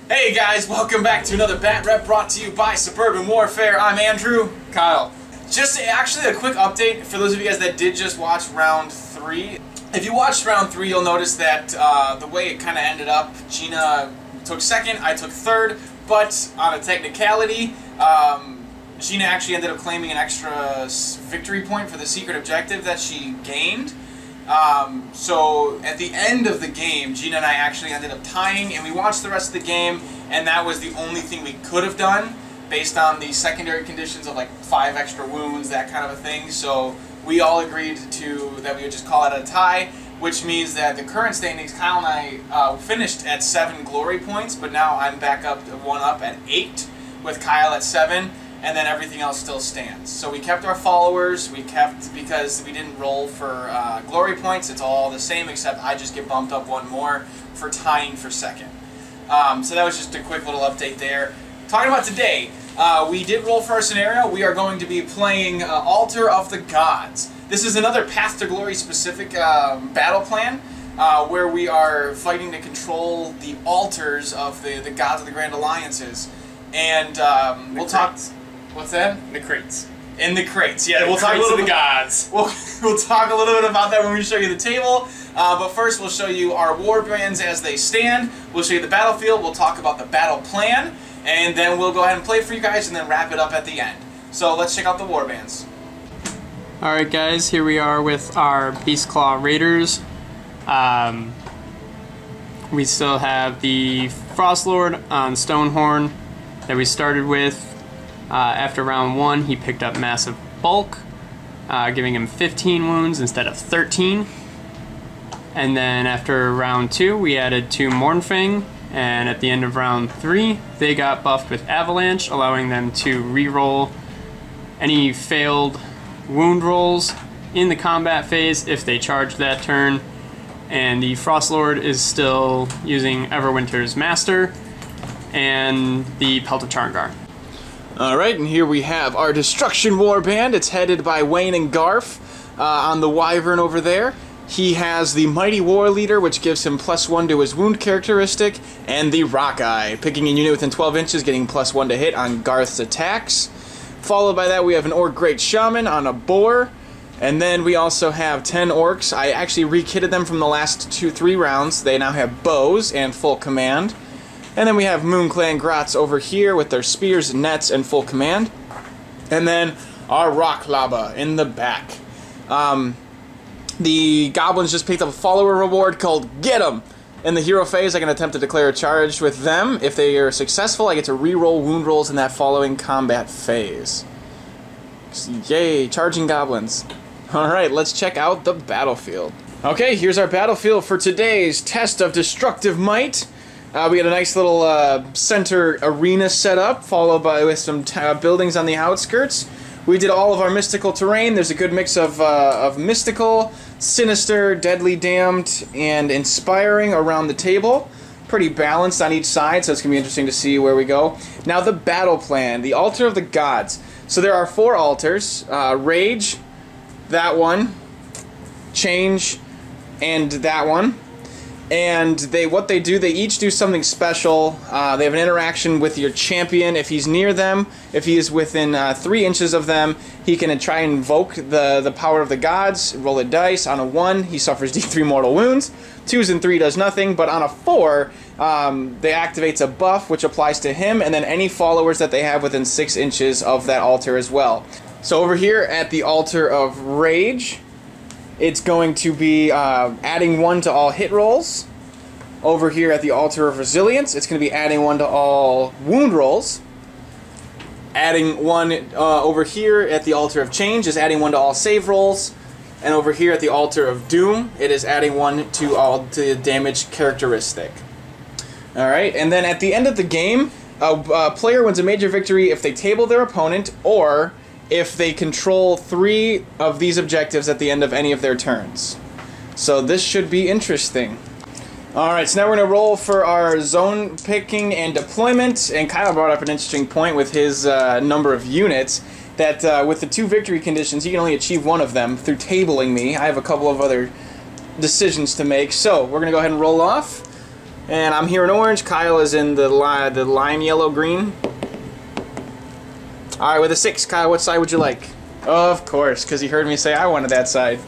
Hey guys, welcome back to another Bat Rep brought to you by Suburban Warfare. I'm Andrew. Kyle. Just actually a quick update for those of you guys that did just watch round 3. If you watched round 3, you'll notice that the way it kind of ended up, Gina took second, I took third, but on a technicality, Gina actually ended up claiming an extra victory point for the secret objective that she gained. So at the end of the game, Gina and I actually ended up tying, and we watched the rest of the game, and that was the only thing we could have done based on the secondary conditions of like 5 extra wounds, that kind of a thing. So we all agreed that we would just call it a tie, which means that the current standings, Kyle and I finished at 7 glory points, but now I'm back up one up at 8 with Kyle at 7. And then everything else still stands. So we kept our followers, because we didn't roll for glory points, it's all the same, except I just get bumped up one more for tying for second. So that was just a quick little update there. Talking about today, we did roll for our scenario. We are going to be playing Altar of the Gods. This is another Path to Glory specific battle plan, where we are fighting to control the altars of the gods of the Grand Alliances. And we'll talk... What's that? In the crates. In the crates, yeah. We'll talk a little bit. Gods. We'll talk a little bit about that when we show you the table. But first, we'll show you our warbands as they stand. We'll show you the battlefield. We'll talk about the battle plan, and then we'll go ahead and play for you guys, and then wrap it up at the end. So let's check out the warbands. All right, guys. Here we are with our Beastclaw Raiders. We still have the Frostlord on Stonehorn that we started with. After round 1, he picked up Massive Bulk, giving him 15 wounds instead of 13. And then after round 2, we added 2 Mournfang, and at the end of round 3, they got buffed with Avalanche, allowing them to re-roll any failed wound rolls in the combat phase if they charge that turn. And the Frostlord is still using Everwinter's Master and the Pelt of Charngar. Alright, and here we have our Destruction Warband. It's headed by Wayne and Garf on the Wyvern over there. He has the Mighty War Leader, which gives him +1 to his wound characteristic, and the Rockeye, picking a unit within 12 inches, getting +1 to hit on Garth's attacks. Followed by that, we have an Orc Great Shaman on a Boar, and then we also have 10 Orcs. I actually re-kitted them from the last 3 rounds. They now have bows and full command. And then we have Moonclan Grots over here with their spears, nets, and full command. And then our Rock Lava in the back. The goblins just picked up a follower reward called Get 'em! In the hero phase, I can attempt to declare a charge with them. If they are successful, I get to re-roll wound rolls in that following combat phase. Yay, charging goblins. Alright, let's check out the battlefield. Okay, here's our battlefield for today's test of destructive might. We had a nice little center arena set up, followed by with some buildings on the outskirts. We did all of our mystical terrain. There's a good mix of mystical, sinister, deadly damned, and inspiring around the table. Pretty balanced on each side, so it's going to be interesting to see where we go. Now the battle plan, the Altar of the Gods. So there are 4 altars, Rage, that one, Change, and that one. And what they do, they each do something special. They have an interaction with your champion. If he's near them, if he is within 3 inches of them, he can try and invoke the power of the gods, roll a dice. On a 1, he suffers D3 mortal wounds. 2s and 3 does nothing, but on a 4, they activates a buff, which applies to him, and then any followers that they have within 6 inches of that altar as well. So over here at the Altar of Rage, it's going to be adding 1 to all hit rolls. Over here at the Altar of Resilience, it's going to be adding 1 to all wound rolls. Adding 1 over here at the Altar of Change is adding 1 to all save rolls. And over here at the Altar of Doom, it is adding 1 to the damage characteristic. Alright, and then at the end of the game, a player wins a major victory if they table their opponent, or if they control 3 of these objectives at the end of any of their turns. So this should be interesting. Alright, so now we're going to roll for our zone picking and deployment, and Kyle brought up an interesting point with his number of units, that with the 2 victory conditions, he can only achieve 1 of them through tabling me. I have a couple of other decisions to make, so we're going to go ahead and roll off. And I'm here in orange. Kyle is in the lime yellow green. Alright, with a 6, Kyle, what side would you like? Of course, because he heard me say I wanted that side.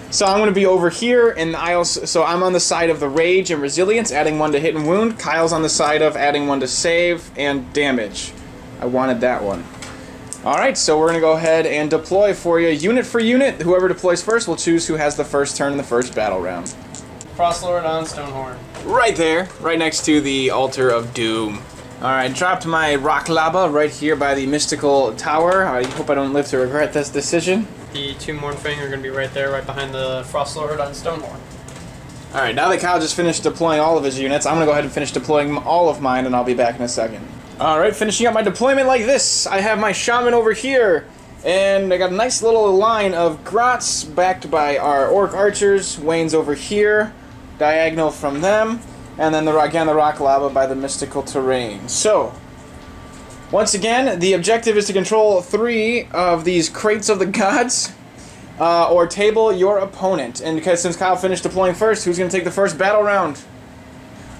So I'm going to be over here, and so I'm on the side of the Rage and Resilience, adding 1 to hit and wound. Kyle's on the side of adding 1 to save and damage. I wanted that one. Alright, so we're going to go ahead and deploy for you, unit for unit. Whoever deploys first will choose who has the first turn in the first battle round. Frostlord on Stonehorn. Right there, right next to the Altar of Doom. Alright, dropped my Rock Lava right here by the Mystical Tower. I hope I don't live to regret this decision. The 2 Mournfang are going to be right there, right behind the Frostlord on Stonehorn. Alright, now that Kyle just finished deploying all of his units, I'm going to go ahead and finish deploying all of mine, and I'll be back in a second. Alright, finishing up my deployment like this. I have my Shaman over here, and I got a nice little line of Grots backed by our Orc Archers. Wayne's over here, diagonal from them, and then again the Rock Lava by the Mystical Terrain. So, once again, the objective is to control 3 of these Crates of the Gods, or table your opponent. And because since Kyle finished deploying first, who's going to take the first battle round?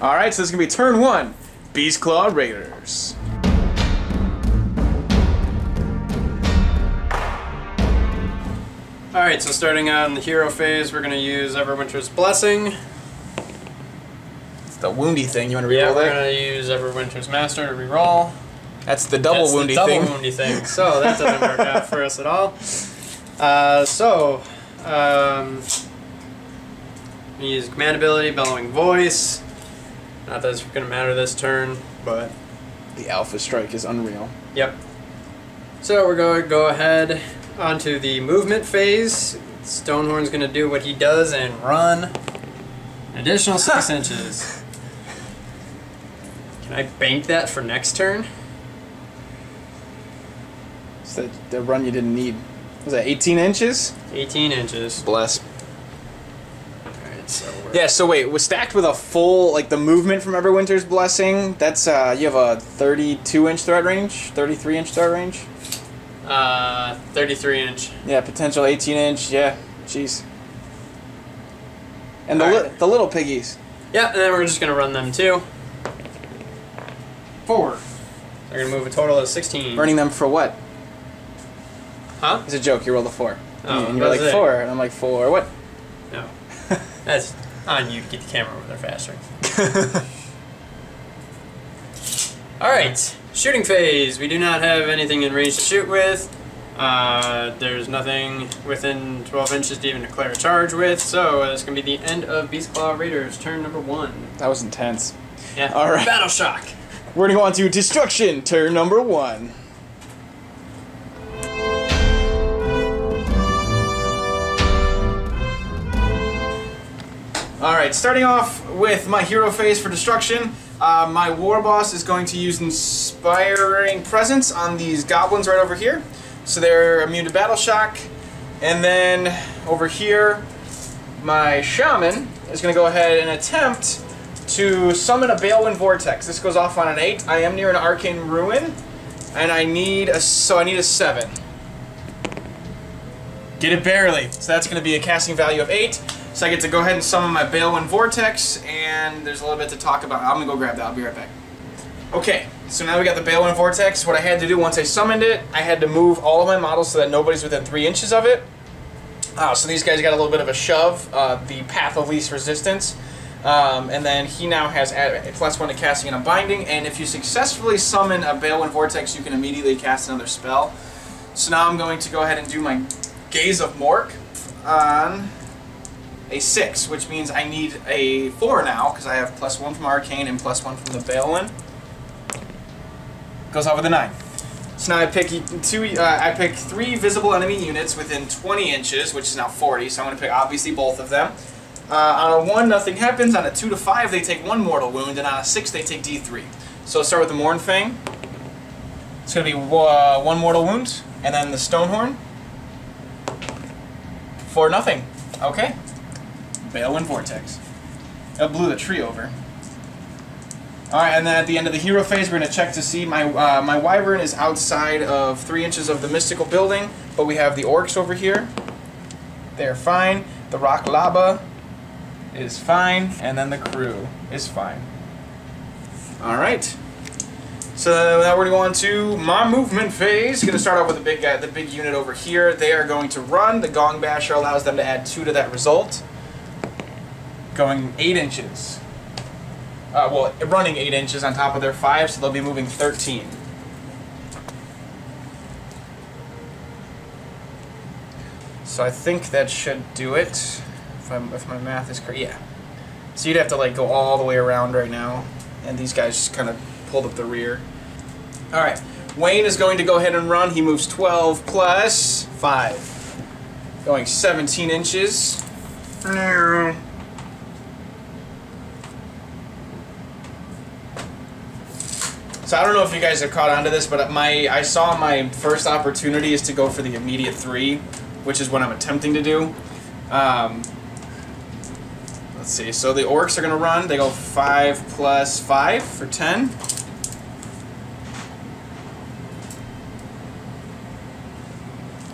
Alright, so this is going to be turn 1, Beastclaw Raiders. Alright, so starting out in the hero phase, we're going to use Everwinter's Blessing. It's the woundy thing, you want to reroll Yeah, we're that? going to use Everwinter's Master to reroll. That's the double woundy thing. Double woundy thing. So that doesn't work out for us at all. We use command ability, Bellowing Voice. Not that it's going to matter this turn, but The Alpha Strike is unreal. yep. So we're going to go ahead onto the movement phase. Stonehorn's going to do what he does and run an additional 6 inches. Can I bank that for next turn? It's the run you didn't need. Was that 18 inches? 18 inches. Bless. Alright, so we're... Yeah, so wait, was stacked with a full, like the movement from Everwinter's Blessing, that's, you have a 32-inch threat range? 33-inch threat range? 33 inch. Yeah, potential 18-inch, yeah, jeez. And Alright. the little piggies. Yeah, and then we're just going to run them too. 4. They're going to move a total of 16. Burning them for what? Huh? It's a joke, you rolled a 4. Oh, and you were like, that's it. 4, and I'm like, 4, what? No. That's on you to get the camera over there faster. Alright, shooting phase. We do not have anything in range to shoot with. There's nothing within 12 inches to even declare a charge with, so that's going to be the end of Beastclaw Raiders, turn number 1. That was intense. Yeah. Alright. Battle Shock. We're gonna go on to Destruction, turn number 1. Alright, starting off with my hero phase for Destruction. My War Boss is going to use Inspiring Presence on these goblins right over here. So they're immune to Battle Shock. And then over here, my Shaman is going to go ahead and attempt to summon a Balewind Vortex. This goes off on an 8. I am near an Arcane Ruin, and I need a 7. Get it barely. So that's going to be a casting value of 8. So I get to go ahead and summon my Balewind Vortex, and there's a little bit to talk about. I'm going to go grab that. I'll be right back. Okay, so now we got the Balewind Vortex. What I had to do once I summoned it, I had to move all of my models so that nobody's within 3 inches of it. So these guys got a little bit of a shove, the Path of Least Resistance. And then he now has a +1 to casting and a binding, and if you successfully summon a Balewind Vortex, you can immediately cast another spell. So now I'm going to go ahead and do my Gaze of Mork on a 6, which means I need a 4 now, because I have +1 from Arcane and +1 from the Balewind. Goes off with a 9. So now I pick I pick 3 visible enemy units within 20 inches, which is now 40, so I'm going to pick obviously both of them. On a 1, nothing happens. On a 2 to 5, they take 1 mortal wound, and on a 6, they take D3. So I'll start with the Mournfang. It's going to be 1 mortal wound, and then the Stonehorn for nothing. Okay. Balewind Vortex. That blew the tree over. Alright, and then at the end of the hero phase, we're going to check to see my Wyvern is outside of 3 inches of the mystical building, but we have the Orcs over here. They're fine. The Rock Lava is fine, and then the crew is fine. Alright. So now we're going to go on to my movement phase. Going to start off with the big guy, the big unit over here. They are going to run. The Gong Basher allows them to add 2 to that result. Going 8 inches. Well, running 8 inches on top of their 5, so they'll be moving 13. So I think that should do it, if my math is correct. Yeah. So you'd have to like go all the way around right now, and these guys just kind of pulled up the rear. All right, Wayne is going to go ahead and run. He moves 12 plus 5, going 17 inches. So I don't know if you guys have caught on to this, but I saw my first opportunity is to go for the immediate 3, which is what I'm attempting to do. Let's see, so the orcs are going to run. They go 5 plus 5 for 10.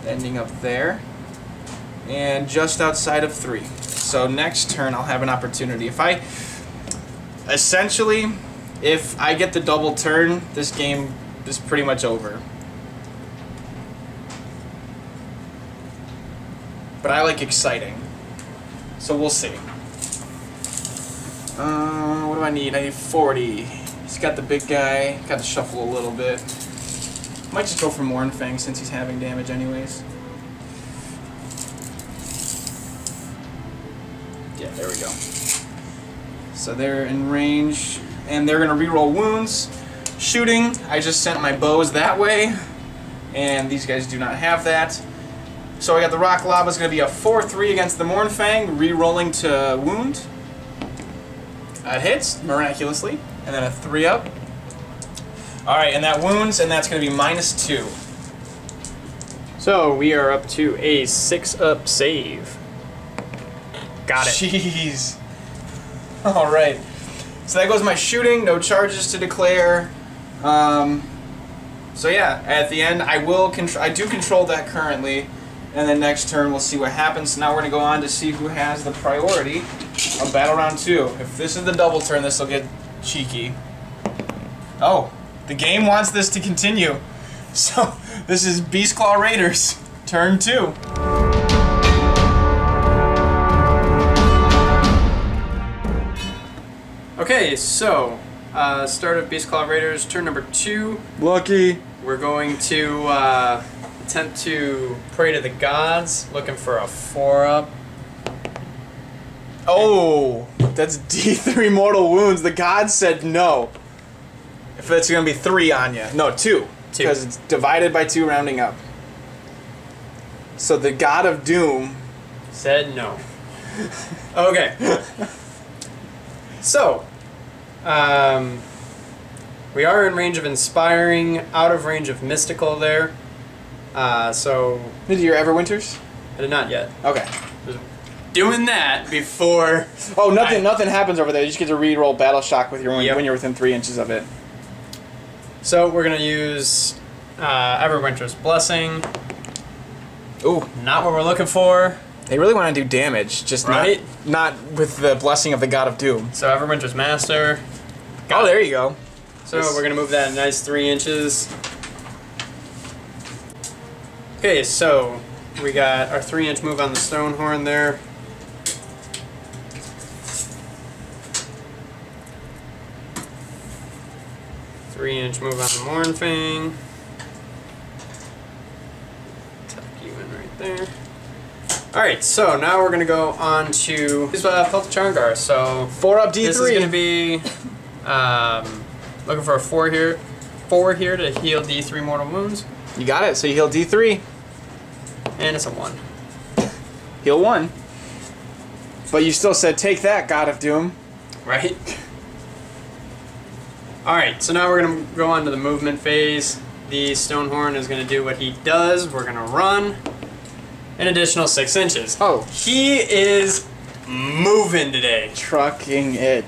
Ending up there. And just outside of 3. So next turn I'll have an opportunity. If I get the double turn, this game is pretty much over. But I like exciting. So we'll see. What do I need? I need 40. He's got the big guy. Got to shuffle a little bit. Might just go for Mournfang since he's having damage anyways. Yeah, there we go. So they're in range, and they're going to reroll wounds. Shooting, I just sent my bows that way, and these guys do not have that. So I got the Rock Lava is going to be a 4-3 against the Mournfang, re-rolling to wound. That hits, miraculously, and then a 3-up. Alright, and that wounds, and that's going to be -2. So we are up to a 6-up save. Got it. Jeez. Alright. So that goes my shooting, no charges to declare. So yeah, at the end, I do control that currently. And then next turn we'll see what happens. So now we're going to go on to see who has the priority of Battle Round 2. If this is the double turn, this will get cheeky. Oh, the game wants this to continue. So this is Beastclaw Raiders, turn 2. Okay, so start of Beastclaw Raiders, turn number 2. Lucky. We're going to attempt to pray to the gods, looking for a 4-up. Oh, that's D3 mortal wounds. The gods said no. If that's going to be 3 on you. No, 2. Because it's divided by 2 rounding up. So the God of Doom said no. Okay. So, we are in range of Inspiring, out of range of Mystical there. So... Did you Everwinters? I did not yet. Okay. Just doing that before... Oh, nothing happens over there. You just get to re-roll Battle Shock with your when you're within 3 inches of it. So we're going to use Everwinter's Blessing. Ooh. Not what we're looking for. They really want to do damage, just not with the Blessing of the God of Doom. So Everwinter's Master. Oh, there you go. So we're going to move that a nice 3 inches. Okay, so we got our 3-inch move on the Stonehorn there. Three-inch move on the Mournfang. Tuck you in right there. Alright, so now we're going to go on to Peltachangar. So 4-up D3. This is going to be looking for a 4 here to heal D3 mortal wounds. You got it, so you heal D3. And it's a 1. Heal 1. But you still said, take that, God of Doom. Right? Alright, so now we're going to go on to the movement phase. The Stonehorn is going to do what he does. We're going to run an additional 6 inches. Oh. He is moving today. Trucking it.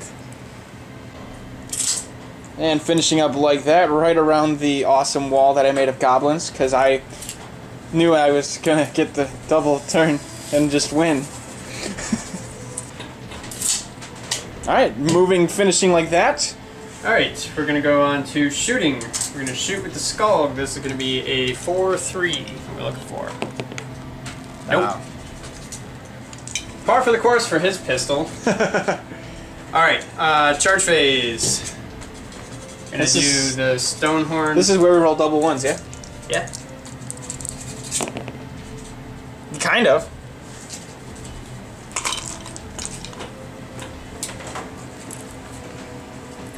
And finishing up like that, right around the awesome wall that I made of goblins, because I knew I was going to get the double turn and just win. Alright, finishing like that. Alright, we're gonna go on to shooting. We're gonna shoot with the skull. This is gonna be a 4-3 we're looking for. Nope. Par for the course for his pistol. Alright, charge phase. Gonna do the stone horn. This is where we roll double ones, yeah? Yeah. Kind of.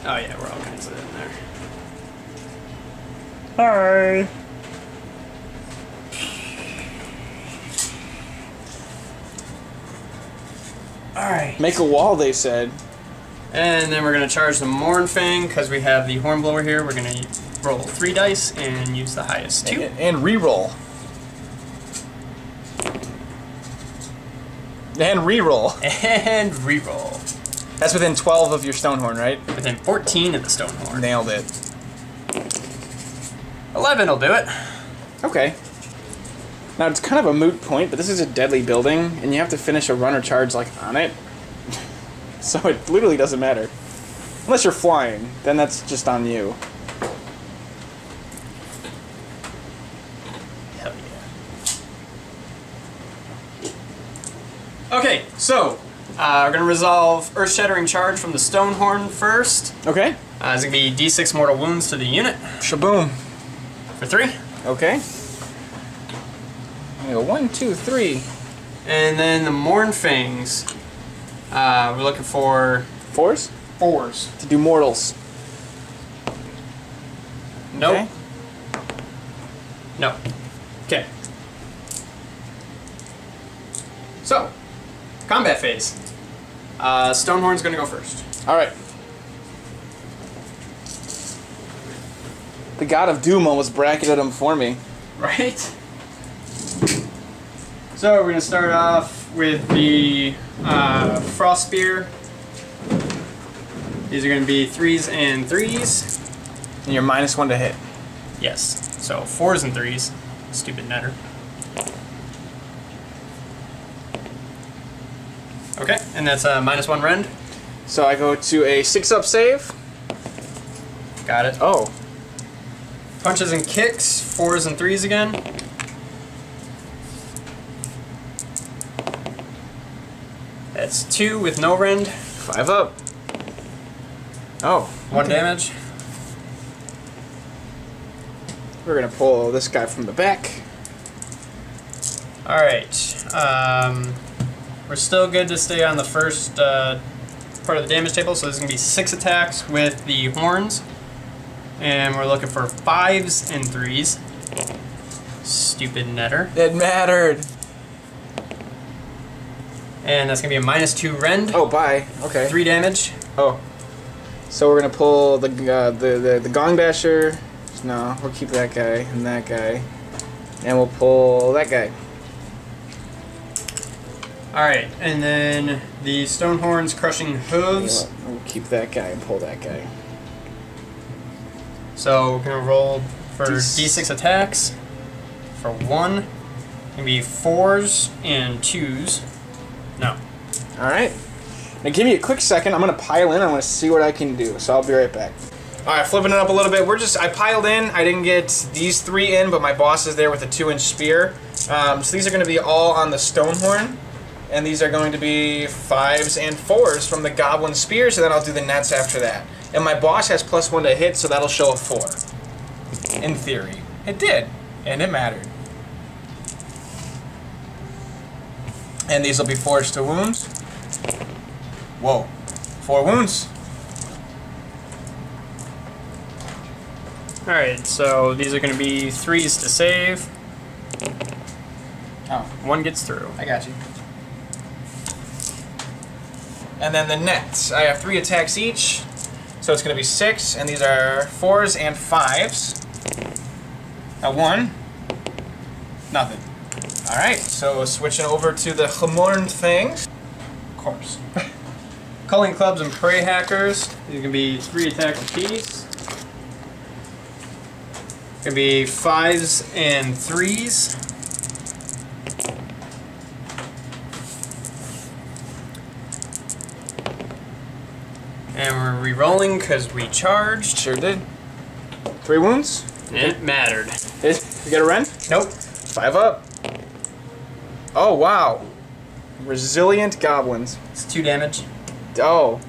Oh yeah, we're all kinds of in there. Hi. Alright. Make a wall, they said. And then we're going to charge the Mournfang because we have the Hornblower here. We're going to roll 3 dice and use the highest 2. And re-roll. And re-roll. And re-roll. That's within 12 of your Stonehorn, right? Within 14 of the Stonehorn. Nailed it. 11 will do it. Okay. Now, it's kind of a moot point, but this is a deadly building, and you have to finish a run or charge, like, on it. So it literally doesn't matter. Unless you're flying, then that's just on you. Hell yeah. Okay, so, we're going to resolve Earth-Shattering Charge from the Stonehorn first. Okay. It's going to be D6 mortal wounds to the unit. Shaboom. For 3. Okay. We go 1, 2, 3. And then the Mournfangs. We're looking for 4s? 4s. To do mortals. Nope. Okay. No. Okay. So, combat phase. Stonehorn's gonna go first. Alright. The God of Doom almost bracketed him for me. Right? So we're gonna start off with the Frost Spear. These are gonna be 3s and 3s. And you're -1 to hit. Yes. So 4s and 3s. Stupid netter. Okay, and that's a -1 rend. So I go to a 6-up save. Got it. Oh. Punches and kicks, 4s and 3s again. That's 2 with no rend. 5 up. Oh. 1 damage. We're gonna pull this guy from the back. Alright. We're still good to stay on the first part of the damage table, so there's going to be 6 attacks with the horns. And we're looking for 5s and 3s. Stupid netter. It mattered. And that's going to be a -2 rend. Oh, bye. Okay. 3 damage. Oh. So we're gonna pull the Gong Basher. No, we'll keep that guy and that guy. And we'll pull that guy. Alright, and then the Stonehorn's Crushing Hooves. We'll keep that guy and pull that guy. So we're going to roll for D6 attacks. For 1. Gonna be 4s and 2s. No. Alright. Now give me a quick second. I'm going to pile in. I want to see what I can do. So I'll be right back. Alright, flipping it up a little bit. I piled in. I didn't get these 3 in, but my boss is there with a 2-inch spear. So these are going to be all on the Stonehorn. And these are going to be 5s and 4s from the Goblin Spears, and then I'll do the nets after that. And my boss has +1 to hit, so that'll show a 4. In theory. It did. And it mattered. And these will be 4s to wounds. Whoa. 4 wounds. Alright, so these are going to be 3s to save. Oh. 1 gets through. I got you. And then the nets. I have 3 attacks each, so it's going to be 6, and these are 4s and 5s. Now 1, nothing. Alright, so switching over to the Chmorn things. Of course. Culling Clubs and Prey Hackers. These are going to be 3 attacks apiece. Going to be 5s and 3s. And we're re-rolling because we charged. Sure did. 3 wounds. It mattered. You get a rend? Nope. 5 up. Oh, wow. Resilient goblins. It's 2 damage. Oh.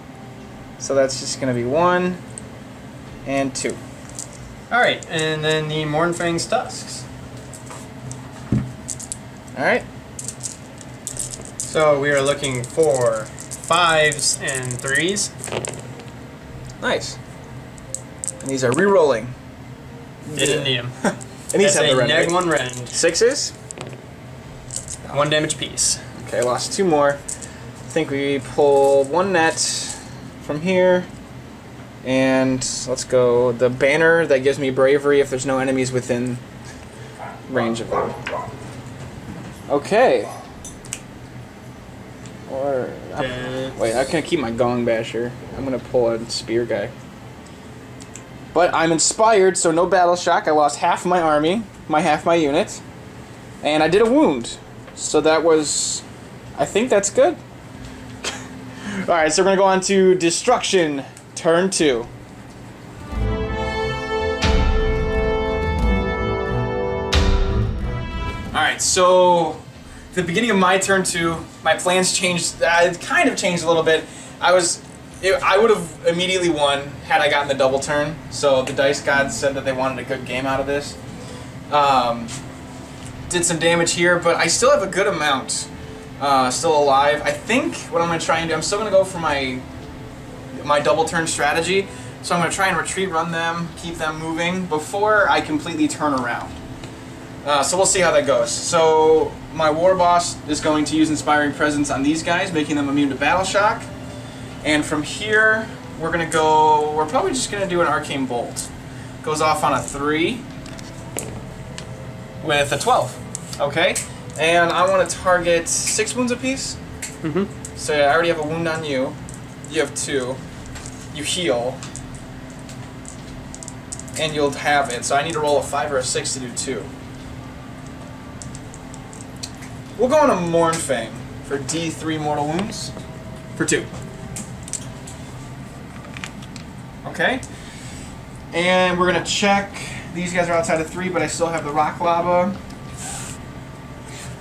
So that's just going to be 1 and 2. Alright, and then the Mournfang's Tusks. Alright. So we are looking for 5s and 3s. Nice. And these are re-rolling. Didn't need them. And these have the rend. neg Right? 1 rend. 6s? 1 damage piece. Okay, lost 2 more. I think we pull 1 net from here. And let's go the banner that gives me bravery if there's no enemies within range of them. Okay. Or wait, I can't keep my gong basher. I'm gonna pull a spear guy. But I'm inspired, so no battle shock. I lost half my army, half my unit, and I did a wound. So that was, I think that's good. All right, so we're gonna go on to destruction, turn 2. All right, so at the beginning of my turn 2, my plans changed. It kind of changed a little bit. I would have immediately won had I gotten the double turn. So the dice gods said that they wanted a good game out of this. Did some damage here, but I still have a good amount still alive. I think what I'm going to try and do, I'm still going to go for my double turn strategy. So I'm going to try and retreat run them, keep them moving before I completely turn around. So we'll see how that goes. So my war boss is going to use Inspiring Presence on these guys, making them immune to battle shock. And from here, we're probably just going to do an Arcane Bolt. Goes off on a 3 with a 12. Okay? And I want to target 6 wounds apiece. Mm-hmm. So I already have a wound on you. You have 2. You heal. And you'll have it. So I need to roll a 5 or a 6 to do 2. We'll go on a Mournfang for D3 mortal wounds for 2. Okay. And we're going to check. These guys are outside of 3, but I still have the Rock Lava.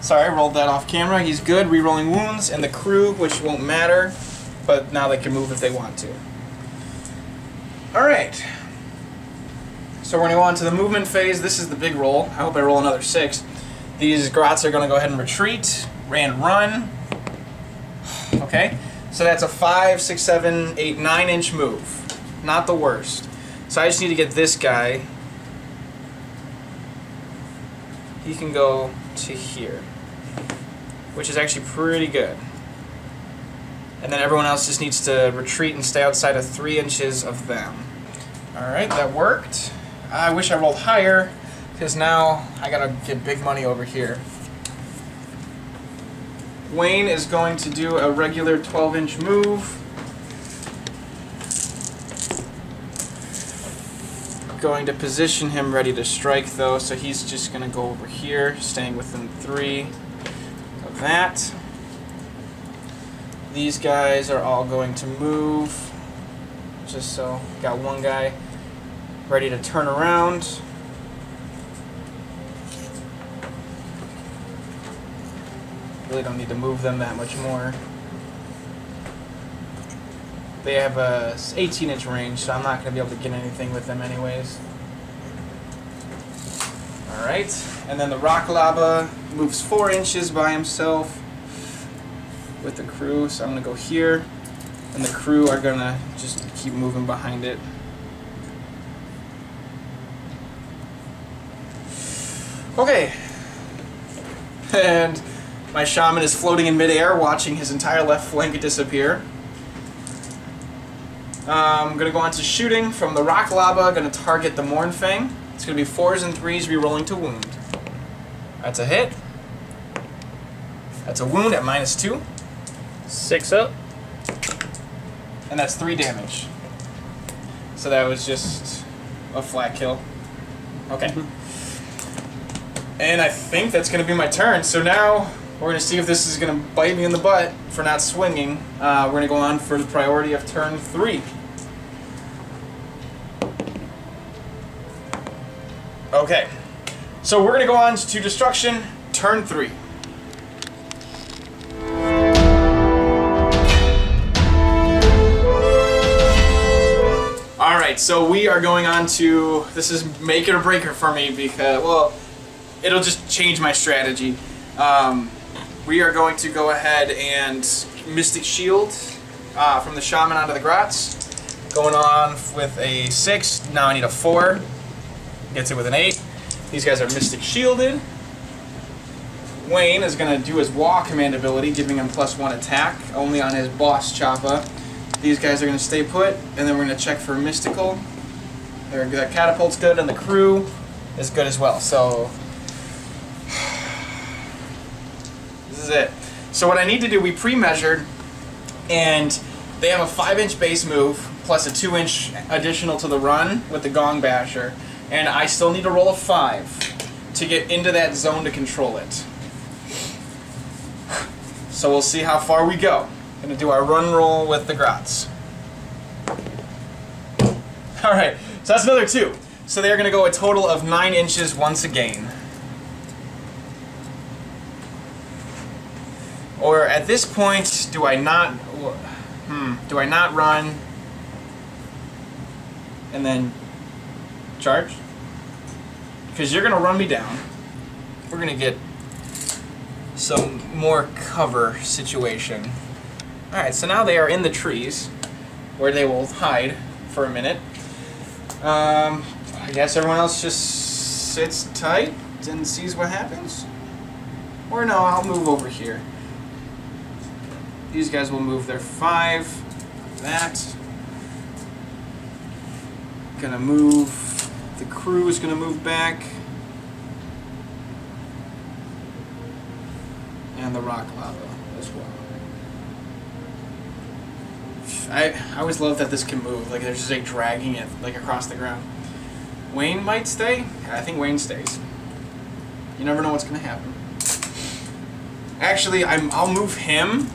Sorry, I rolled that off camera. He's good. Rerolling wounds. And the crew, which won't matter, but now they can move if they want to. Alright. So we're going to go on to the movement phase. This is the big roll. I hope I roll another 6. These Grots are going to go ahead and retreat and run. Okay, so that's a 5, 6, 7, 8, 9-inch move. Not the worst. So I just need to get this guy. He can go to here, which is actually pretty good. And then everyone else just needs to retreat and stay outside of 3 inches of them. Alright, that worked. I wish I rolled higher, because now I gotta get big money over here. Wayne is going to do a regular 12-inch move. Going to position him ready to strike though, so he's just gonna go over here, staying within 3 of that. These guys are all going to move, just so got one guy ready to turn around. Really don't need to move them that much more. They have a 18-inch range, so I'm not going to be able to get anything with them anyways. Alright, and then the Rock Lava moves 4 inches by himself with the crew, so I'm going to go here, and the crew are going to just keep moving behind it. Okay, and my shaman is floating in midair, watching his entire left flank disappear. I'm going to go on to shooting from the Rock Lava, going to target the Mournfang. It's going to be 4s and 3s, re-rolling to wound. That's a hit. That's a wound at -2. 6 up. And that's 3 damage. So that was just a flat kill. Okay. And I think that's going to be my turn. So now we're going to see if this is going to bite me in the butt for not swinging. We're going to go on for the priority of turn 3. Okay. So we're going to go on to destruction, turn 3. Alright, so we are going on to, this is make it or break it for me because, well, it'll just change my strategy. We are going to go ahead and Mystic Shield from the Shaman onto the Grots. Going on with a 6, now I need a 4. Gets it with an 8. These guys are Mystic Shielded. Wayne is going to do his Wah command ability, giving him +1 attack, only on his boss Choppa. These guys are going to stay put, and then we're going to check for Mystical. That Catapult's good, and the crew is good as well. So, this is it. So what I need to do, we pre-measured, and they have a 5-inch base move, plus a 2-inch additional to the run with the Gong Basher, and I still need to roll a 5 to get into that zone to control it. So we'll see how far we go. Gonna do our run roll with the Grots. Alright, so that's another 2. So they're gonna go a total of 9 inches once again. Or at this point, do I not run and then charge? Because you're gonna run me down. We're gonna get some more cover situation. Alright, so now they are in the trees, where they will hide for a minute. I guess everyone else just sits tight and sees what happens. Or no, I'll move over here. These guys will move their 5. That. Gonna move. The crew is gonna move back. And the rock lava as well. I always love that this can move. Like there's just like dragging it like across the ground. Wayne might stay. I think Wayne stays. You never know what's gonna happen. Actually, I'll move him.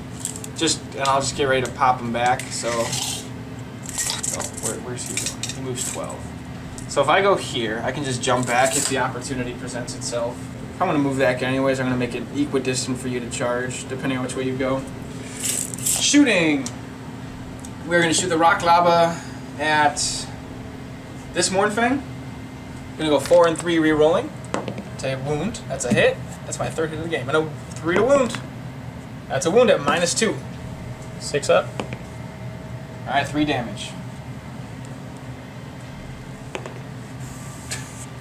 And I'll just get ready to pop him back. So, where's he going? He moves 12. So if I go here, I can just jump back if the opportunity presents itself. If I'm gonna move that guy anyways, I'm gonna make it equidistant for you to charge, depending on which way you go. Shooting. We're going to shoot the rock lava at this Mornfang. Going to go 4 and 3 re-rolling. To wound. That's a hit. That's my 3rd hit of the game. And a 3 to wound. That's a wound at -2. 6 up. Alright, 3 damage.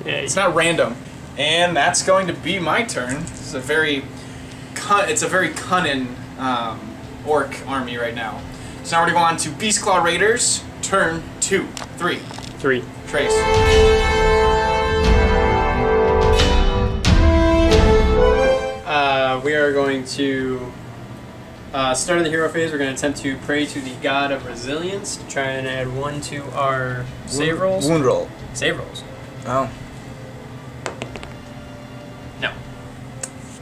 Yeah, it's not random. And that's going to be my turn. This is a very cunning orc army right now. So now we're going to go on to Beastclaw Raiders, turn 2. 3. Trace. We are going to start of the hero phase. We're going to attempt to pray to the god of resilience to try and add 1 to our save rolls. Wound roll. Save rolls. Oh. No.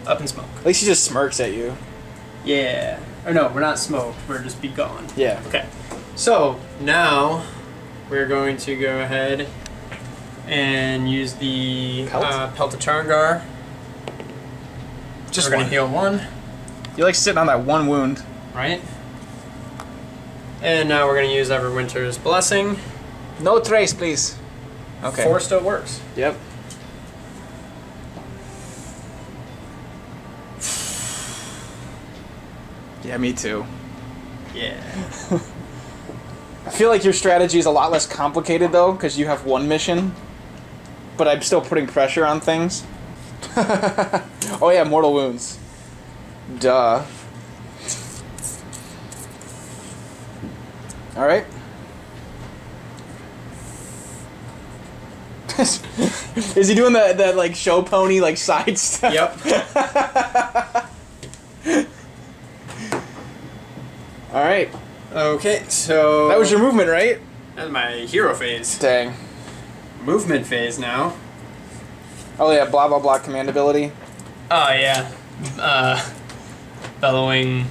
Up in smoke. At least he just smirks at you. Yeah. Or no, we're not smoked. We're just be gone. Yeah. Okay. So now we're going to go ahead and use the Pelt of Charangar. We're going to heal 1. You like sitting on that 1 wound. Right. And now we're going to use Everwinter's Blessing. No trace, please. Okay. 4 still works. Yep. Yeah, me too. Yeah. I feel like your strategy is a lot less complicated though, because you have 1 mission. But I'm still putting pressure on things. Oh yeah, mortal wounds. Duh. Alright. Is he doing that like show pony like side step? Yep. Alright. Okay, so... That was your movement, right? That's my hero phase. Dang. Movement phase now. Oh yeah, blah blah blah command ability. Oh yeah. Bellowing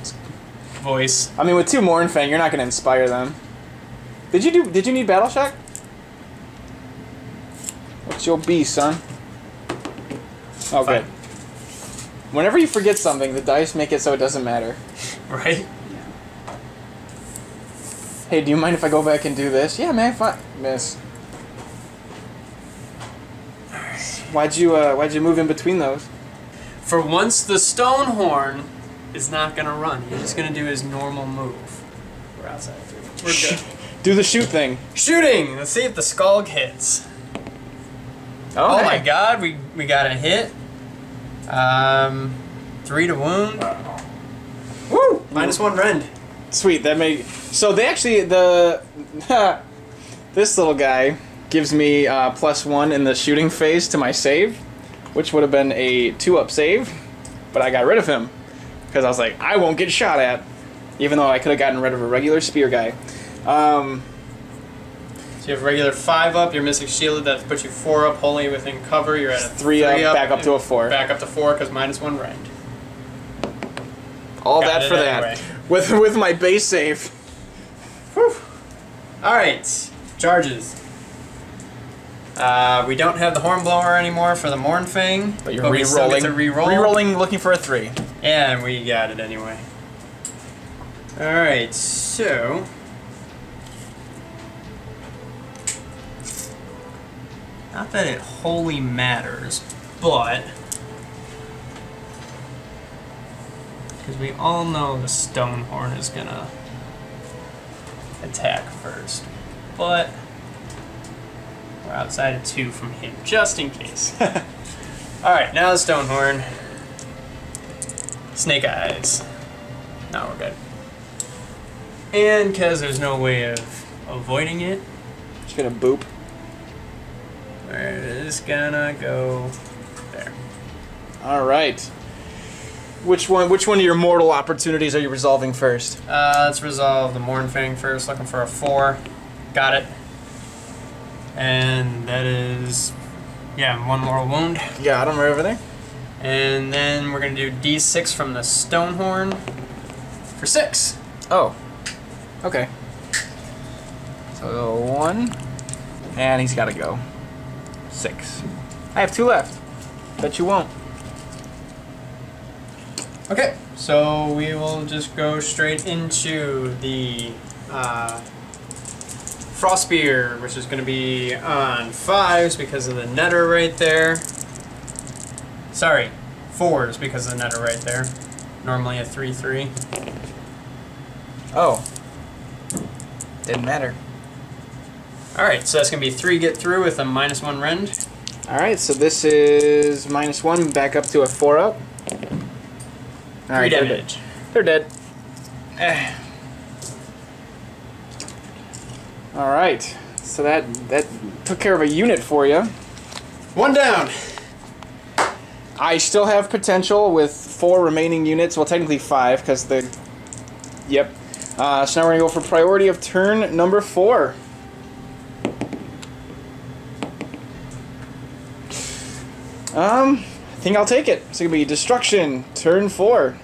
voice. I mean with 2 Mornfang, you're not gonna inspire them. Did you need battle shock? It's your B, son. Okay. Fine. Whenever you forget something, the dice make it so it doesn't matter. Right? Hey, do you mind if I go back and do this? Yeah, man, fine. Miss. Why'd you move in between those? For once, the Stonehorn is not gonna run. He's just gonna do his normal move. We're outside 3. We're good. Do the shoot thing. Shooting! Let's see if the Skulk hits. Oh, Oh my god, we got a hit. 3 to wound. Woo! -1 rend. Sweet, that make so they actually this little guy gives me +1 in the shooting phase to my save, which would have been a 2-up save, but I got rid of him because I was like, I won't get shot at, even though I could have gotten rid of a regular spear guy. So you have regular 5-up, you're missing shielded, that puts you 4-up, wholly within cover, you're at a 3-up, back up to a 4. Back up to 4 because -1 rend. All Got that it for anyway. that. With my base save. Alright, charges. We don't have the Hornblower anymore for the Mornfang, But you're we still get to re-rolling. re-roll. Re-rolling, looking for a 3. Yeah, and we got it anyway. Alright, so... Not that it wholly matters, but... Because we all know the Stonehorn is gonna attack first. But we're outside of 2 from him, just in case. Alright, now the Stonehorn. Snake Eyes. Now we're good. And because there's no way of avoiding it, Just gonna boop. we're just gonna go there. All right. Which one of your mortal opportunities are you resolving first? Let's resolve the Mornfang first, looking for a 4. Got it. And that is, yeah, 1 mortal wound. Got him right over there. And then we're gonna do D6 from the Stonehorn for 6. Oh. Okay. So 1. And he's gotta go. 6. I have 2 left. Bet you won't. Okay, so we will just go straight into the Frost Spear, which is going to be on 5s because of the netter right there. Sorry, 4s because of the netter right there. Normally a 3/3. Oh. Didn't matter. Alright, so that's going to be 3 get through with a -1 rend. Alright, so this is -1, back up to a 4-up. 3 damage. They're dead. Alright, so that took care of a unit for you. 1 down. I still have potential with 4 remaining units. Well, technically 5, because the... Yep. So now we're going to go for priority of turn number 4. I think I'll take it. It's going to be destruction, turn 4.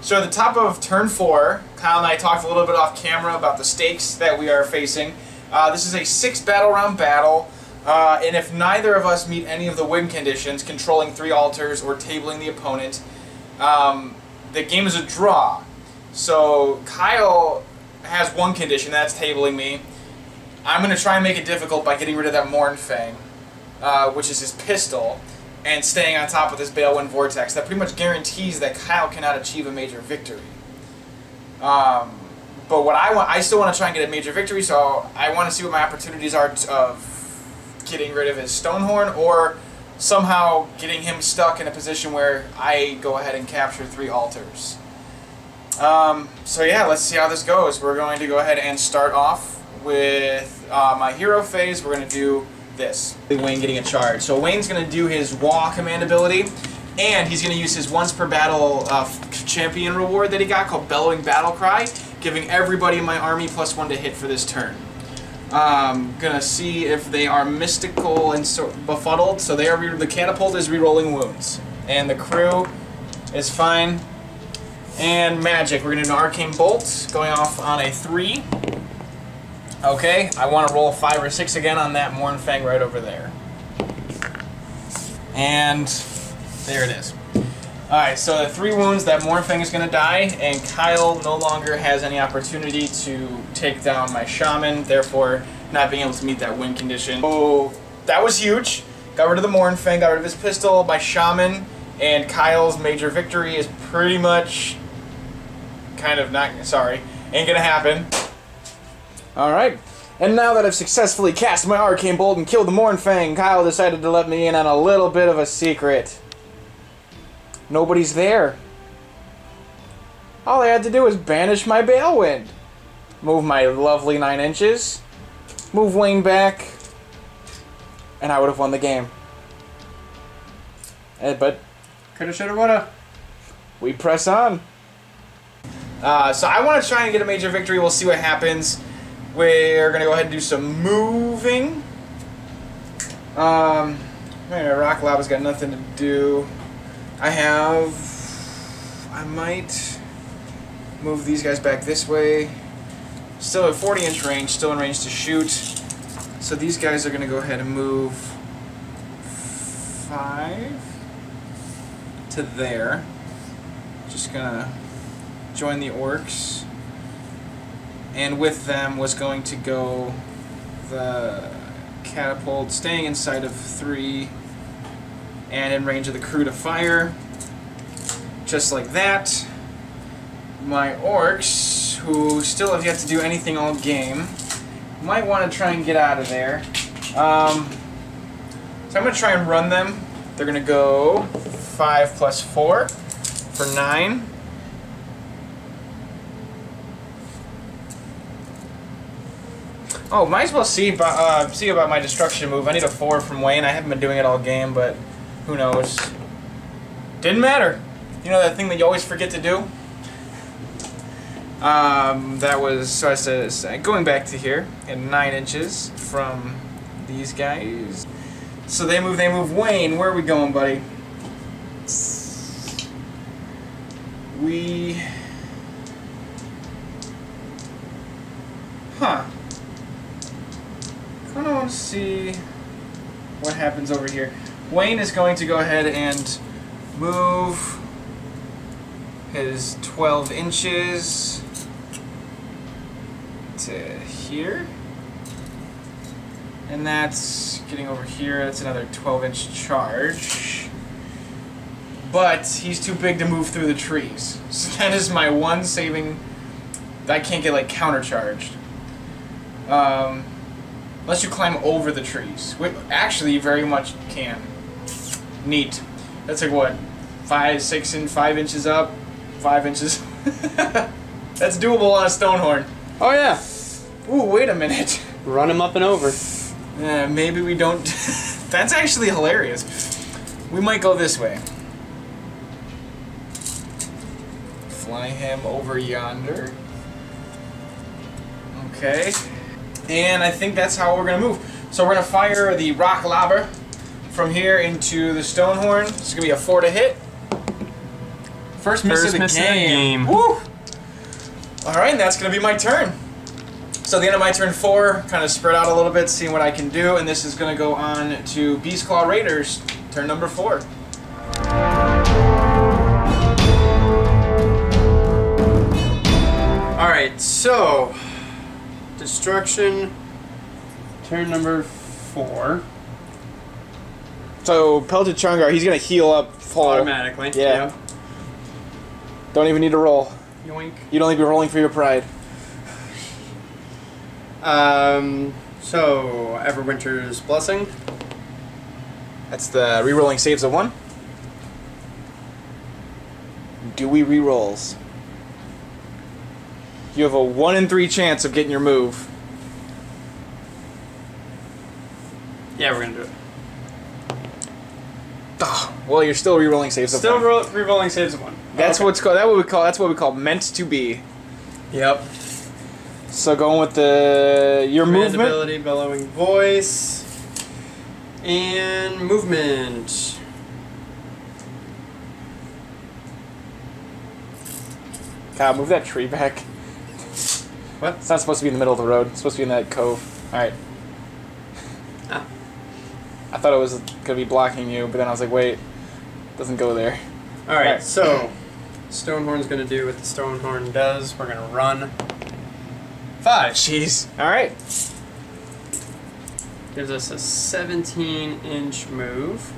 So at the top of turn 4, Kyle and I talked a little bit off camera about the stakes that we are facing. This is a 6 battle round battle, and if neither of us meet any of the win conditions, controlling 3 altars or tabling the opponent, the game is a draw. So Kyle has 1 condition, that's tabling me. I'm going to try and make it difficult by getting rid of that Mornfang, which is his pistol, and staying on top of this Balewind Vortex. That pretty much guarantees that Kyle cannot achieve a major victory. But what I still want to try and get a major victory, so I want to see what my opportunities are of getting rid of his Stonehorn, or somehow getting him stuck in a position where I go ahead and capture 3 altars. So yeah, let's see how this goes. We're going to go ahead and start off with my hero phase. We're going to do this. Wayne getting a charge. So Wayne's going to do his Wah command ability, and he's going to use his once per battle champion reward that he got called Bellowing Battle Cry, giving everybody in my army +1 to hit for this turn. Gonna see if they are mystical and befuddled. So they are the catapult is re-rolling wounds, and the crew is fine. And magic. We're going to do an arcane bolt going off on a 3. Okay, I want to roll a 5 or 6 again on that Mournfang right over there. And there it is. Alright, so the 3 wounds, that Mournfang is going to die, and Kyle no longer has any opportunity to take down my Shaman, therefore not being able to meet that win condition. Oh, that was huge. Got rid of the Mournfang, got rid of his pistol, my Shaman, and Kyle's major victory is pretty much kind of not, sorry, ain't gonna happen. Alright, and now that I've successfully cast my Arcane Bolt and killed the Mournfang, Kyle decided to let me in on a little bit of a secret. Nobody's there. All I had to do was banish my Balewind. Move my lovely 9 inches. Move Wayne back. And I would have won the game. But Coulda, shoulda, woulda. we press on. So I want to try and get a major victory. We'll see what happens. We're going to go ahead and do some moving. Man, Rock Lava's got nothing to do. I might move these guys back this way. Still at 40-inch range, still in range to shoot. So these guys are going to go ahead and move 5 to there. Just going to join the orcs. And with them was going to go the catapult, staying inside of 3 and in range of the crew to fire. Just like that. My orcs, who still have yet to do anything all game, might want to try and get out of there. So I'm going to try and run them. They're going to go 5 plus 4 for 9. Oh, might as well see about my destruction move. I need a 4 from Wayne. I haven't been doing it all game, but who knows? Didn't matter. You know that thing that you always forget to do? That was, so I said, going back to here, at 9 inches from these guys. So they move Wayne. Where are we going, buddy? Huh. I kind of want to see what happens over here. Wayne is going to go ahead and move his 12 inches to here. And that's getting over here. That's another 12-inch charge. But he's too big to move through the trees. So that is my one saving. I can't get like countercharged. Unless you climb over the trees. Actually, you very much can. Neat. That's like what? 5 inches up? 5 inches. That's doable on a Stonehorn. Oh yeah. Ooh, wait a minute. Run him up and over. Maybe we don't. That's actually hilarious. We might go this way. Fly him over yonder. Okay. And I think that's how we're going to move. So we're going to fire the Rock Lobber from here into the Stonehorn. It's going to be a 4 to hit. First miss of the game. Woo! Alright, and that's going to be my turn. So at the end of my turn 4, kind of spread out a little bit, seeing what I can do, and this is going to go on to Beastclaw Raiders, turn number 4. Alright, so destruction, turn number 4. So Pelted Chungar, he's going to heal up full. Automatically. Yeah. Don't even need to roll. Yoink. You don't need to be rolling for your pride. So Everwinter's Blessing. That's the re-rolling saves of 1. Do we re-rolls? You have a 1 in 3 chance of getting your move. Yeah, we're gonna do it. Oh, well, you're still re-rolling saves of 1. Still re-rolling saves of 1. That's okay. what's called. That's what we call meant to be. Yep. So going with your Command movement. ability, Bellowing Voice, and movement. God, move that tree back. What? It's not supposed to be in the middle of the road. It's supposed to be in that cove. Alright. Ah. I thought it was going to be blocking you, but then I was like, wait. It doesn't go there. Alright, so Stonehorn's going to do what the Stonehorn does. We're going to run 5. Jeez. Alright. Gives us a 17-inch move.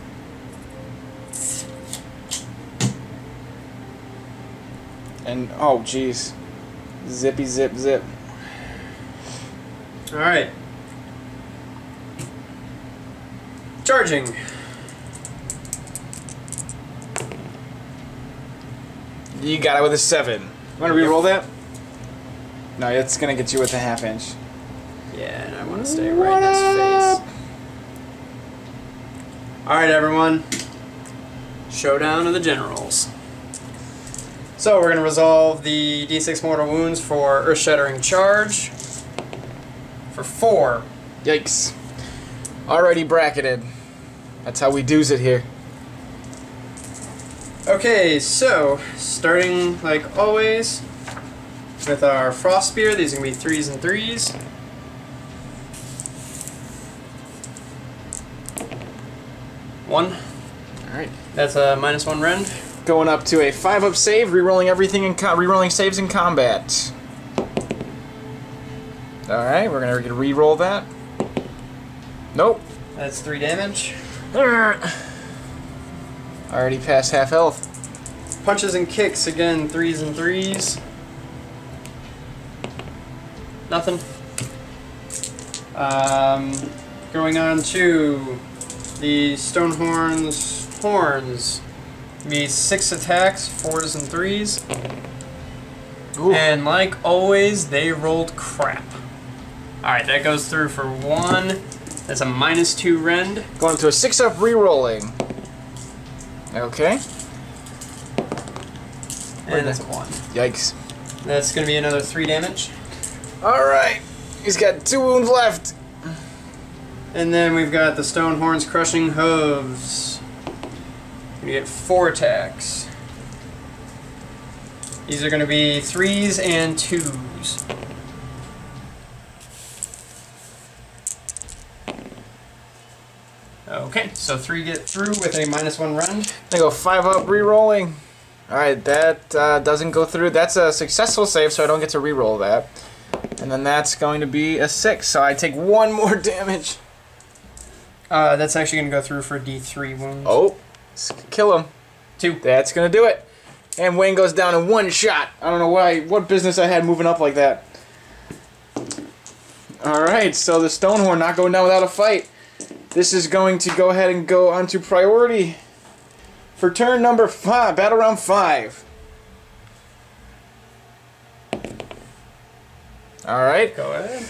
And, oh, jeez. Zippy, zip, zip. Alright. Charging. You got it with a 7. You want to re-roll that? No, it's going to get you with a ½ inch. Yeah, and I want to stay right in his face. Alright, everyone. Showdown of the Generals. So, we're going to resolve the D6 mortal wounds for Earth-Shattering Charge for 4. Yikes. Already bracketed. That's how we do's it here. Okay, so, starting like always with our Frost Spear, these are going to be 3s and 3s. One. Alright. That's a -1 rend. Going up to a 5-up save, re-rolling everything in re-rolling saves in combat. Alright, we're going to re-roll that. Nope. That's 3 damage. Already past half health. Punches and kicks, again, 3s and 3s. Nothing. Going on to the Stonehorn's horns. Be 6 attacks, 4s and 3s. Ooh. And like always, they rolled crap. Alright, that goes through for 1. That's a -2 rend. Going to a 6-up re-rolling. Okay. And that's a 1. Yikes. That's going to be another 3 damage. Alright. He's got 2 wounds left. And then we've got the Stonehorn's Crushing Hooves. You get 4 attacks. These are going to be 3s and 2s. Okay, so 3 get through with a -1 rend. I go 5-up re-rolling. Alright, that doesn't go through. That's a successful save, so I don't get to re-roll that. And then that's going to be a 6, so I take 1 more damage. That's actually going to go through for D3 wounds. Oh, kill him. 2. That's going to do it. And Wayne goes down in 1 shot. I don't know what business I had moving up like that. Alright, so the Stonehorn not going down without a fight. This is going to go ahead and go onto priority for turn number 5, battle round 5. Alright. Go ahead.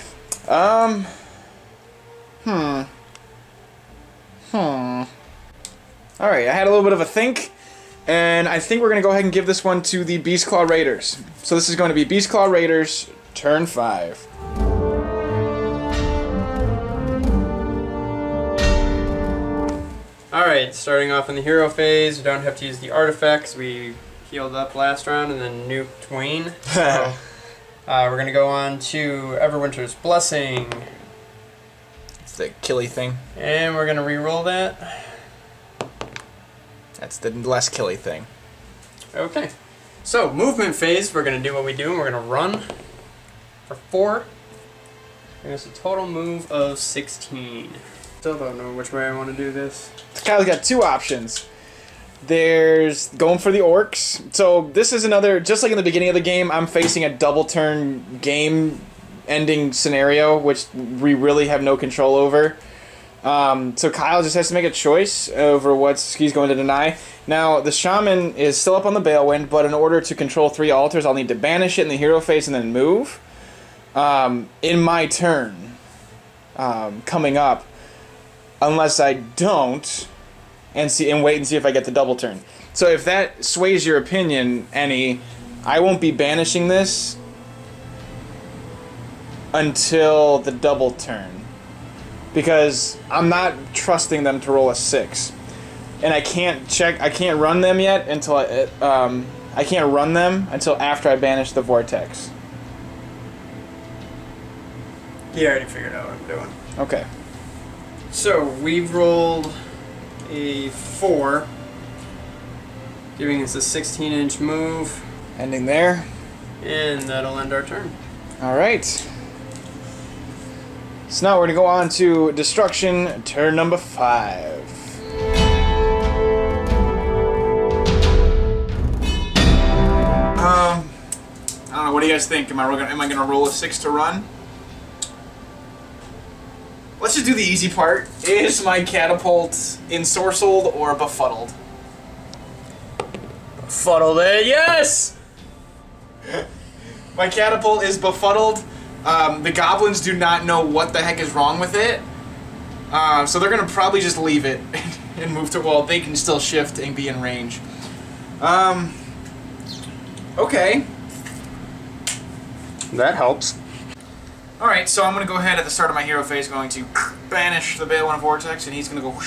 Alright, I had a little bit of a think, and I think we're going to go ahead and give this one to the Beastclaw Raiders. So this is going to be Beastclaw Raiders, turn 5. Alright, starting off in the hero phase, we don't have to use the artifacts. We healed up last round and then nuked Wayne. So, we're going to go on to Everwinter's Blessing. It's the killy thing. And we're going to re-roll that. That's the less killy thing. Okay. So, movement phase, we're going to do what we do, and we're going to run for 4. And it's a total move of 16. Still don't know which way I want to do this. Kyle's got 2 options. There's going for the orcs. So this is another, just like in the beginning of the game, I'm facing a double turn game ending scenario, which we really have no control over. So Kyle just has to make a choice over what he's going to deny. Now, the Shaman is still up on the Balewind, but in order to control 3 altars, I'll need to banish it in the hero phase and then move. In my turn, coming up, unless I don't, and wait and see if I get the double turn. So if that sways your opinion any, I won't be banishing this until the double turn, because I'm not trusting them to roll a 6, and I can't run them yet until I can't run them until after I banish the vortex. You already figured out what I'm doing. Okay. So we've rolled a 4, giving us a 16-inch move, Ending there. and that'll end our turn. All right. So now we're going to go on to destruction, turn number 5. I don't know. What do you guys think? Am I gonna roll a 6 to run? Let's just do the easy part. Is my catapult ensorcelled or befuddled? Fuddled it, yes! My catapult is befuddled. The goblins do not know what the heck is wrong with it. So they're gonna probably just leave it and move to, well, they can still shift and be in range. Okay. That helps. Alright, so I'm gonna go ahead at the start of my hero phase, going to banish the Bale One Vortex, and he's gonna go,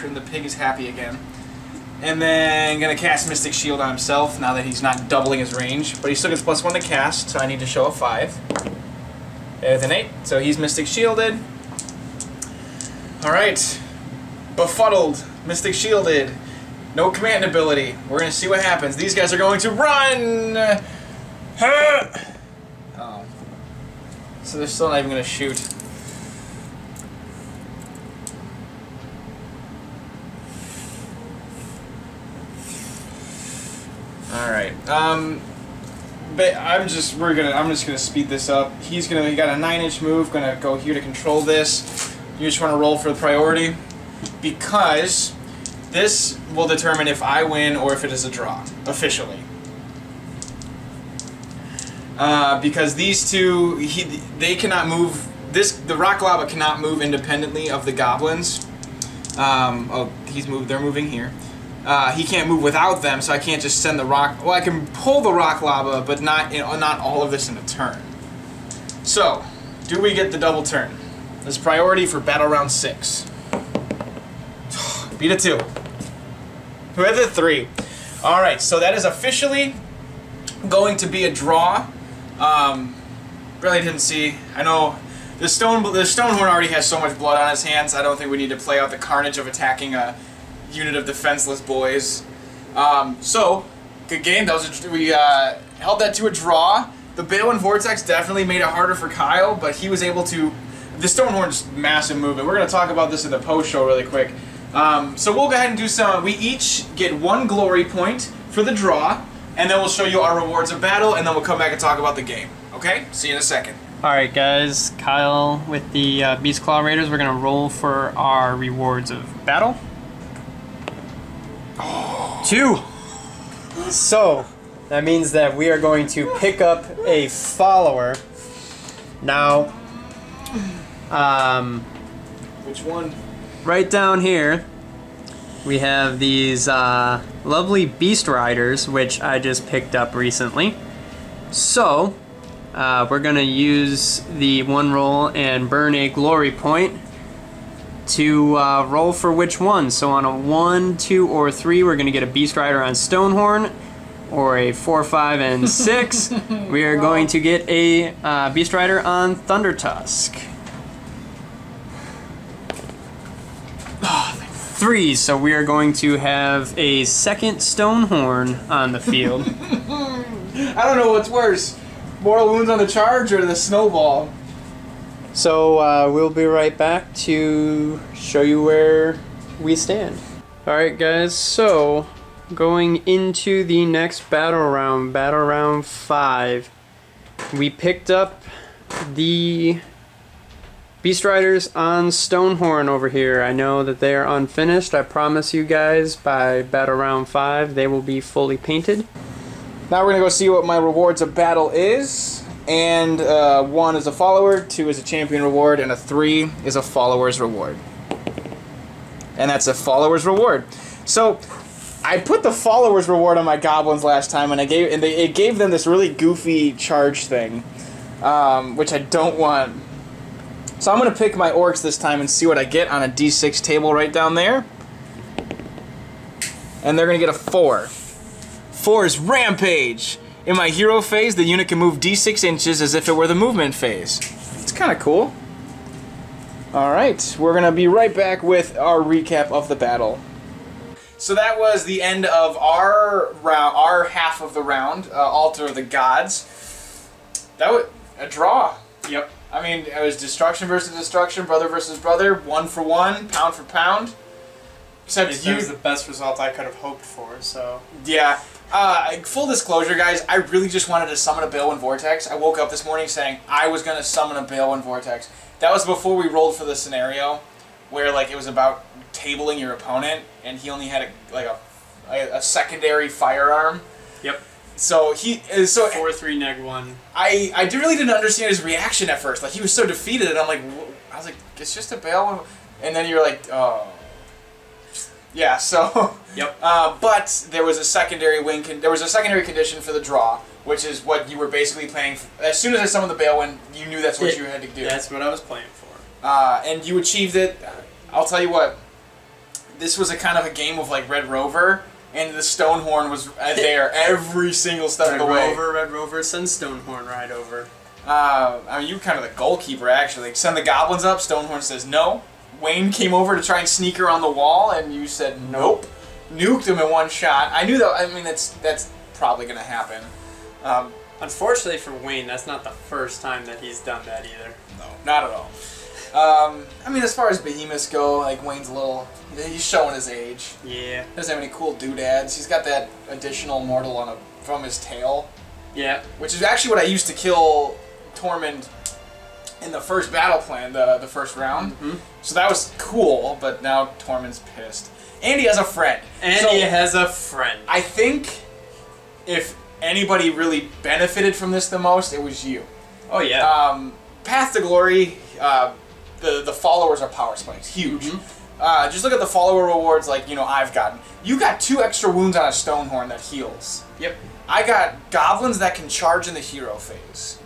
and the pig is happy again. And then gonna cast Mystic Shield on himself, now that he's not doubling his range. But he still gets +1 to cast, so I need to show a 5. With an 8, so he's Mystic Shielded. Alright. Befuddled. Mystic Shielded. No command ability. We're gonna see what happens. These guys are going to run! Oh. So they're still not even gonna shoot. Alright. But I'm just gonna speed this up. He got a 9-inch move, gonna go here to control this. You just wanna roll for the priority. Because this will determine if I win or if it is a draw, officially. Because these two, they cannot move. The rock lava cannot move independently of the goblins. Oh, they're moving here. He can't move without them, so I can't just send the rock. Well, I can pull the rock lava, but not all of this in a turn. So, do we get the double turn? This is priority for battle round 6. Beat a 2. Who had the 3? All right, so that is officially going to be a draw. Really didn't see. I know the Stonehorn already has so much blood on his hands. I don't think we need to play out the carnage of attacking a unit of defenseless boys. So good game. We held that to a draw. The Bale and Vortex definitely made it harder for Kyle, but he was able to. The Stonehorn's massive movement. We're going to talk about this in the post show really quick. So we'll go ahead and do some. We each get 1 glory point for the draw, and then we'll show you our rewards of battle, and then we'll come back and talk about the game. Okay? See you in a second. Alright guys, Kyle with the Beastclaw Raiders, we're going to roll for our rewards of battle. 2! So, that means that we are going to pick up a follower. Now, Which one? right down here, we have these lovely Beast Riders, which I just picked up recently. So, we're going to use the 1 roll and burn a glory point to roll for which one. So on a 1, 2, or 3, we're going to get a Beast Rider on Stonehorn, or a 4, 5, and 6, we are going to get a Beast Rider on Thunder Tusk. 3, so we are going to have a second Stonehorn on the field. I don't know what's worse. Mortal wounds on the charge or the snowball? So we'll be right back to show you where we stand. Alright guys, so going into the next battle round 5, we picked up the Beast Riders on Stonehorn over here. I know that they are unfinished. I promise you guys by battle round 5 they will be fully painted. Now we're going to go see what my rewards of battle is. And 1 is a follower, 2 is a champion reward, and a 3 is a follower's reward. And that's a follower's reward. So I put the follower's reward on my goblins last time, and it gave them this really goofy charge thing, which I don't want. So I'm going to pick my orcs this time and see what I get on a d6 table right down there. And they're going to get a 4. 4 is Rampage. In my hero phase, the unit can move d6 inches as if it were the movement phase. It's kind of cool. Alright, we're going to be right back with our recap of the battle. So that was the end of our round, our half of the round, Altar of the Gods. That was a draw. Yep. I mean, it was destruction versus destruction, brother versus brother, 1 for 1, pound for pound. Except that was the best result I could have hoped for, so... Yeah. Full disclosure, guys, I really just wanted to summon a Balewind Vortex. I woke up this morning saying I was going to summon a Balewind Vortex. That was before we rolled for the scenario where, like, it was about tabling your opponent, and he only had a secondary firearm. Yep. So he 4/3 -1. I really didn't understand his reaction at first. Like, he was so defeated, and I was like, it's just a Balewind, and then you're like, oh. Yeah, so yep. But there was a secondary there was a secondary condition for the draw, which is what you were basically playing for. As soon as I summoned the Balewind, you knew that's what you had to do. That's what I was playing for. And you achieved it. I'll tell you what. This was a kind of a game of like Red Rover, and the Stonehorn was there every single step of the way. Red Rover, send Stonehorn right over. I mean, you were kind of the goalkeeper actually. Send the goblins up. Stonehorn says no. Wayne came over to try and sneak her on the wall, and you said nope. Nuked him in one shot. I knew that. I mean, that's probably going to happen. Unfortunately for Wayne, that's not the first time that he's done that either. No, not at all. I mean, as far as behemoths go, like Wayne's a little. He's showing his age. Yeah. Doesn't have any cool doodads. He's got that additional mortal from his tail. Yeah. Which is actually what I used to kill Tormund in the first Battleplan, the first round. Mm-hmm. So that was cool, but now Tormund's pissed. And he has a friend. And he has a friend. I think if anybody really benefited from this the most, it was you. Oh, yeah. Path to Glory, the followers are power spikes. Huge. Mm-hmm. Just look at the follower rewards like, I've gotten. You got 2 extra wounds on a Stonehorn that heals. Yep. I got goblins that can charge in the hero phase.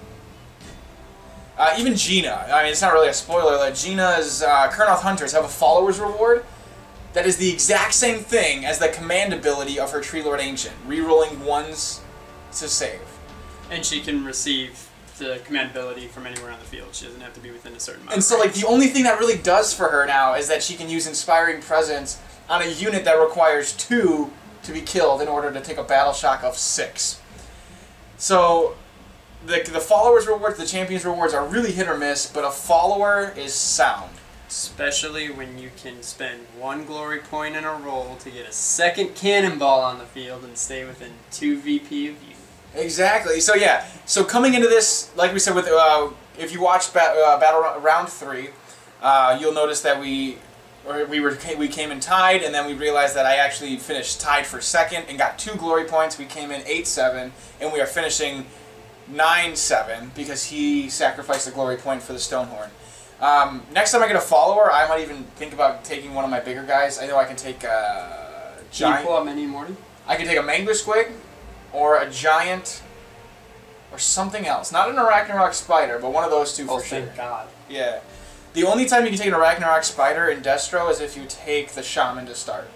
Even Gina, I mean, it's not really a spoiler, like Gina's Kurnoth Hunters have a follower's reward that is the exact same thing as the command ability of her Tree Lord Ancient, rerolling 1s to save. And she can receive the command ability from anywhere on the field. She doesn't have to be within a certain amount. And so, like, the only thing that really does for her now is that she can use Inspiring Presence on a unit that requires 2 to be killed in order to take a battle shock of 6. So the followers rewards, the champions rewards are really hit or miss, but a follower is sound. Especially when you can spend 1 glory point in a roll to get a second cannonball on the field and stay within 2 VP of you. Exactly. So yeah. So coming into this, like we said, with if you watched Battle Round 3, you'll notice that we came in tied, and then we realized that I actually finished tied for second and got 2 glory points. We came in 8-7, and we are finishing 9-7 because he sacrificed a glory point for the Stonehorn. Next time I get a follower, I might even think about taking one of my bigger guys. I know I can take a giant. Can you pull out many morning? I can take a Mangler Squig, or a giant, or something else. Not an Arachnarok Spider, but one of those two for sure. Thank God. Yeah. The only time you can take an Arachnarok Spider in Destro is if you take the Shaman to start.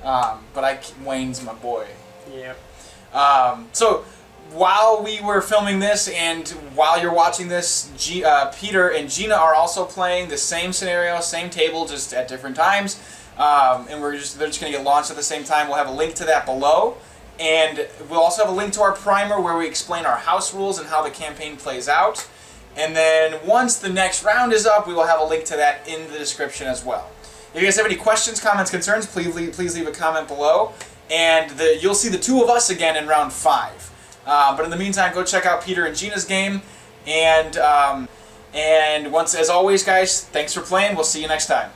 But Wayne's my boy. Yep. So while we were filming this, and while you're watching this, Peter and Gina are also playing the same scenario, same table, just at different times. And they're just going to get launched at the same time. We'll have a link to that below. And we'll also have a link to our primer where we explain our house rules and how the campaign plays out. And then once the next round is up, we will have a link to that in the description as well. If you guys have any questions, comments, concerns, please leave a comment below. And you'll see the 2 of us again in round 5. But in the meantime, go check out Peter and Gina's game. And once, as always, guys, thanks for playing. We'll see you next time.